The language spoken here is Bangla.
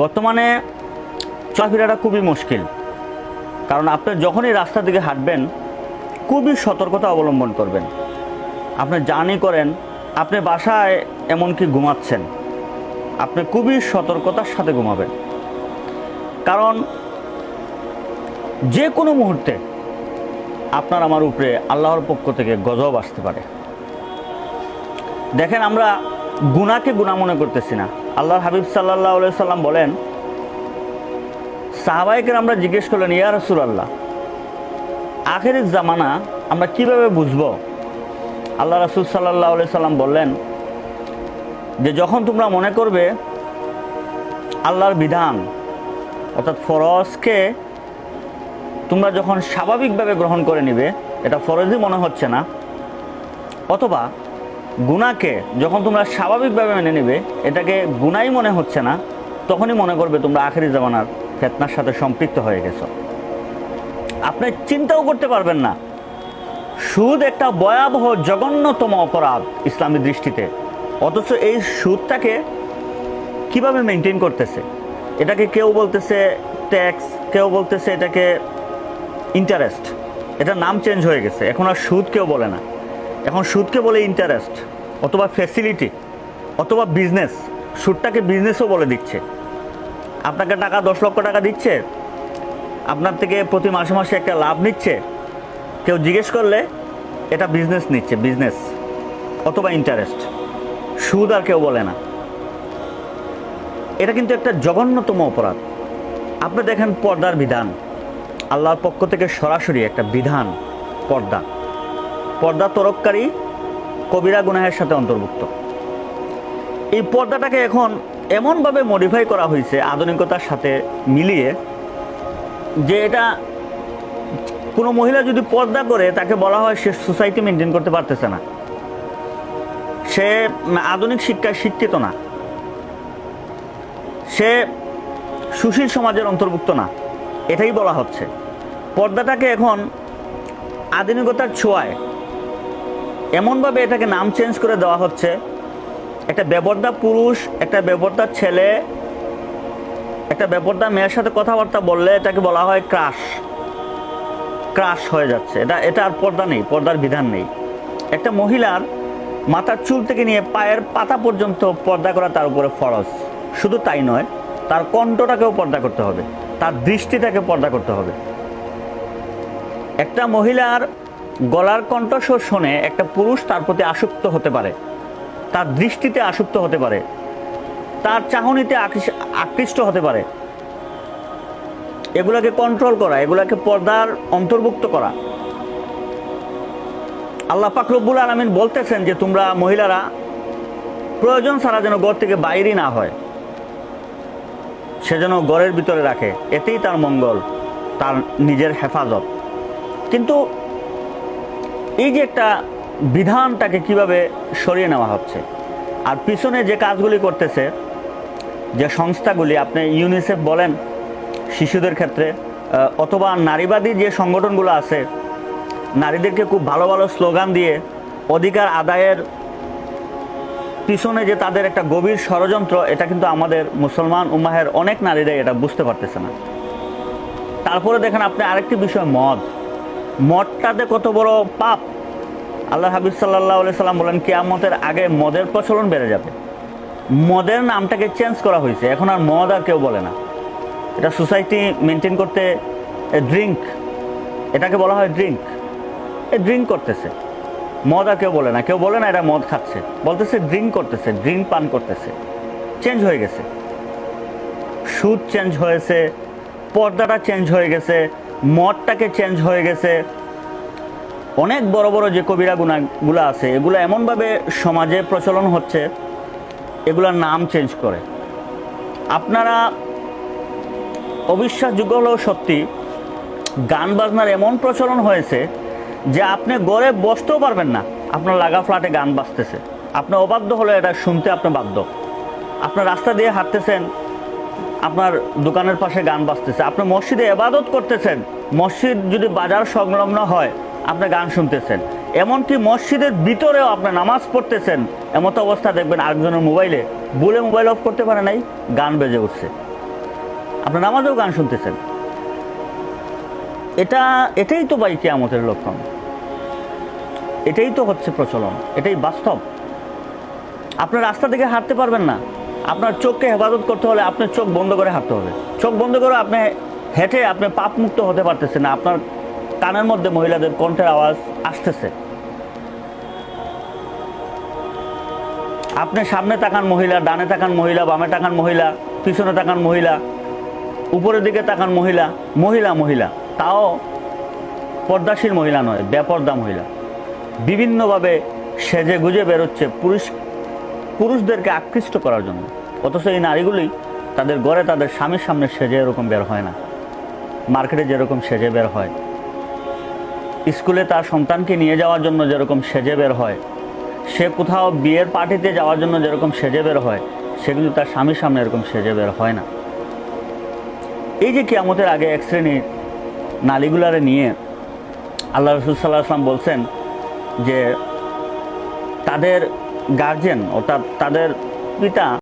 বর্তমানে চলাফেরাটা খুবই মুশকিল, কারণ আপনি যখনই রাস্তা দিকে হাঁটবেন খুবই সতর্কতা অবলম্বন করবেন। আপনি জার্নি করেন, আপনি বাসায় এমনকি ঘুমাচ্ছেন, আপনি খুবই সতর্কতার সাথে ঘুমাবেন, কারণ যে কোনো মুহূর্তে আপনার আমার উপরে আল্লাহর পক্ষ থেকে গজব আসতে পারে। দেখেন, আমরা গুনাহকে গুনাহ মনে করতেছি না। আল্লাহর হাবিব সাল্লাল্লাহু আলাইহি সাল্লাম বলেন, সাহাবায়ে কেরামরা জিজ্ঞেস করলেন, ইয়া রাসূলুল্লাহ, আখিরের জামানা আমরা কিভাবে বুঝবো? আল্লাহ রাসূল সাল্লাল্লাহু আলাইহি সাল্লাম বললেন যে যখন তোমরা মনে করবে আল্লাহর বিধান অর্থাৎ ফরজকে তোমরা যখন স্বাভাবিকভাবে গ্রহণ করে নিবে, এটা ফরজই মনে হচ্ছে না, অথবা গুনাহকে যখন তোমরা স্বাভাবিকভাবে মেনে নেবে, এটাকে গুনাহই মনে হচ্ছে না, তখনই মনে করবে তোমরা আখিরি জামানার ফিতনার সাথে সম্পৃক্ত হয়ে গেছো। আপনি চিন্তাও করতে পারবেন না, সুদ একটা ভয়াবহ জঘন্যতম অপরাধ ইসলামী দৃষ্টিতে, অথচ এই সুদটাকে কিভাবে মেনটেন করতেছে। এটাকে কেউ বলতেছে ট্যাক্স, কেউ বলতেছে এটাকে ইন্টারেস্ট। এটার নাম চেঞ্জ হয়ে গেছে, এখন আর সুদ কেউ বলে না, এখন সুদকে বলে ইন্টারেস্ট অথবা ফ্যাসিলিটি অথবা বিজনেস। সুদটাকে বিজনেসও বলে দিচ্ছে। আপনাকে টাকা 10 লক্ষ টাকা দিচ্ছে, আপনার থেকে প্রতি মাসে মাসে একটা লাভ নিচ্ছে, কেউ জিজ্ঞেস করলে এটা বিজনেস নিচ্ছে, বিজনেস অথবা ইন্টারেস্ট। সুদ আর কেউ বলে না। এটা কিন্তু একটা জঘন্যতম অপরাধ। আপনি দেখেন পর্দার বিধান, আল্লাহর পক্ষ থেকে সরাসরি একটা বিধান, পর্দা তরককারী কবিরা গুনাহের সাথে অন্তর্ভুক্ত। এই পর্দাটাকে এখন এমনভাবে মডিফাই করা হয়েছে আধুনিকতার সাথে মিলিয়ে, যে এটা কোনো মহিলা যদি পর্দা করে তাকে বলা হয় সে সোসাইটি মেনটেন করতে পারতেছে না, সে আধুনিক শিক্ষায় শিক্ষিত না, সে সুশীল সমাজের অন্তর্ভুক্ত না, এটাই বলা হচ্ছে। পর্দাটাকে এখন আধুনিকতার ছোঁয়ায় এমনভাবে এটাকে নাম চেঞ্জ করে দেওয়া হচ্ছে। একটা বেপরদা পুরুষ, একটা বেপরদা ছেলে, একটা বেপরদা মেয়ের সাথে কথাবার্তা বললে এটাকে বলা হয় ক্রাশ হয়ে যাচ্ছে। এটা আর পর্দা নেই, পর্দার বিধান নেই। একটা মহিলার মাথার চুল থেকে নিয়ে পায়ের পাতা পর্যন্ত পর্দা করা তার উপরে ফরজ। শুধু তাই নয়, তার কণ্ঠটাকেও পর্দা করতে হবে, তার দৃষ্টিটাকে পর্দা করতে হবে। একটা মহিলার গলার কণ্ঠস্বর শুনে একটা পুরুষ তার প্রতি আসক্ত হতে পারে, তার দৃষ্টিতে আসক্ত হতে পারে, তার চাহনিতে আকৃষ্ট হতে পারে। এগুলাকে কন্ট্রোল করা, এগুলাকে পর্দার অন্তর্ভুক্ত করা। আল্লাহ পাক রব্বুল আলামিন বলতেছেন যে তোমরা মহিলারা প্রয়োজন ছাড়া যেন ঘর থেকে বাইরে না হয়, সে যেন ঘরের ভিতরে রাখে, এতেই তার মঙ্গল, তার নিজের হেফাজত। কিন্তু এই যে একটা বিধানটাকে কিভাবে সরিয়ে নেওয়া হচ্ছে, আর পিছনে যে কাজগুলি করতেছে যে সংস্থাগুলি, আপনি ইউনিসেফ বলেন শিশুদের ক্ষেত্রে, অথবা নারীবাদী যে সংগঠনগুলো আছে, নারীদেরকে খুব ভালো ভালো স্লোগান দিয়ে অধিকার আদায়ের পিছনে যে তাদের একটা গভীর ষড়যন্ত্র, এটা কিন্তু আমাদের মুসলমান উম্মাহের অনেক নারীরাই এটা বুঝতে পারতেছে না। তারপরে দেখেন আপনি আরেকটি বিষয়, মদটাতে কত বড় পাপ। আল্লাহ হাবিব সাল্লাল্লাহু আলাইহি সাল্লাম বলেন, কিয়ামতের আগে মদের প্রচলন বেড়ে যাবে। মদের নামটাকে চেঞ্জ করা হয়েছে, এখন আর মদ আর কেউ বলে না। এটা সোসাইটি মেনটেন করতে ড্রিঙ্ক, এটাকে বলা হয় ড্রিঙ্ক। ড্রিঙ্ক করতেছে, মদ আর কেউ বলে না। কেউ বলে না এটা মদ খাচ্ছে, বলতেছে ড্রিঙ্ক করতেছে, ড্রিঙ্ক পান করতেছে। চেঞ্জ হয়ে গেছে, সুদ চেঞ্জ হয়েছে, পর্দাটা চেঞ্জ হয়ে গেছে, মদটাকে চেঞ্জ হয়ে গেছে। অনেক বড় বড় যে কবিরা গুণাগুলো আছে, এগুলো এমনভাবে সমাজে প্রচলন হচ্ছে, এগুলার নাম চেঞ্জ করে। আপনারা অবিশ্বাসযোগ্য হলেও সত্যি, গান বাজনার এমন প্রচলন হয়েছে যে আপনি ঘরে বসতেও পারবেন না, আপনার লাগা ফ্ল্যাটে গান বাজতেছে, আপনি অবাধ্য হলে এটা শুনতে আপনি বাধ্য। আপনার রাস্তা দিয়ে হাঁটতেছেন, আপনার দোকানের পাশে গান বাজতেছে, আপনি মসজিদে ইবাদত করতেছেন, মসজিদ যদি বাজার সংলগ্ন হয় আপনি গান শুনতেছেন, এমনকি মসজিদের ভিতরেও আপনি নামাজ পড়তেছেন, এমতো অবস্থা দেখবেন আরেকজনের মোবাইলে বলে মোবাইল অফ করতে পারে নাই, গান বেজে উঠছে। আপনার নামাজেও গান শুনতেছেন। এটাই তো ভাই কিয়ামতের লক্ষণ, এটাই তো হচ্ছে প্রচলন, এটাই বাস্তব। আপনার রাস্তা থেকে হাঁটতে পারবেন না, আপনার চোখকে হেফাজত করতে হলে আপনার চোখ বন্ধ করে হাঁটতে হবে। চোখ বন্ধ করে আপনি হেঁটে আপনি পাপ মুক্ত হতে পারতেছেন না, আপনার কানের মধ্যে মহিলাদের কণ্ঠের আওয়াজ আসতেছে। আপনি সামনে তাকান মহিলা, ডানে তাকান মহিলা, বামে তাকান মহিলা, পিছনে তাকান মহিলা, উপরের দিকে তাকান মহিলা, মহিলা মহিলা, তাও পর্দাশীল মহিলা নয়, বেপর্দা মহিলা, বিভিন্নভাবে সেজে গুজে বেরোচ্ছে পুরুষদেরকে আকৃষ্ট করার জন্য। অথচ এই নারীগুলি তাদের ঘরে তাদের স্বামীর সামনে সেজে এরকম বের হয় না, মার্কেটে যেরকম সেজে বের হয়, স্কুলে তার সন্তানকে নিয়ে যাওয়ার জন্য যেরকম সেজে বের হয়, সে কোথাও বিয়ের পার্টিতে যাওয়ার জন্য যেরকম সেজে বের হয়, সেগুলো তার স্বামীর সামনে এরকম সেজে বের হয় না। এই যে কিয়ামতের আগে এক শ্রেণীর নারীগুলারে নিয়ে আল্লাহ রাসূল সাল্লাল্লাহু আলাইহি ওয়াসাল্লাম বলছেন যে তাদের গার্জেন অর্থাৎ তাদের পিতা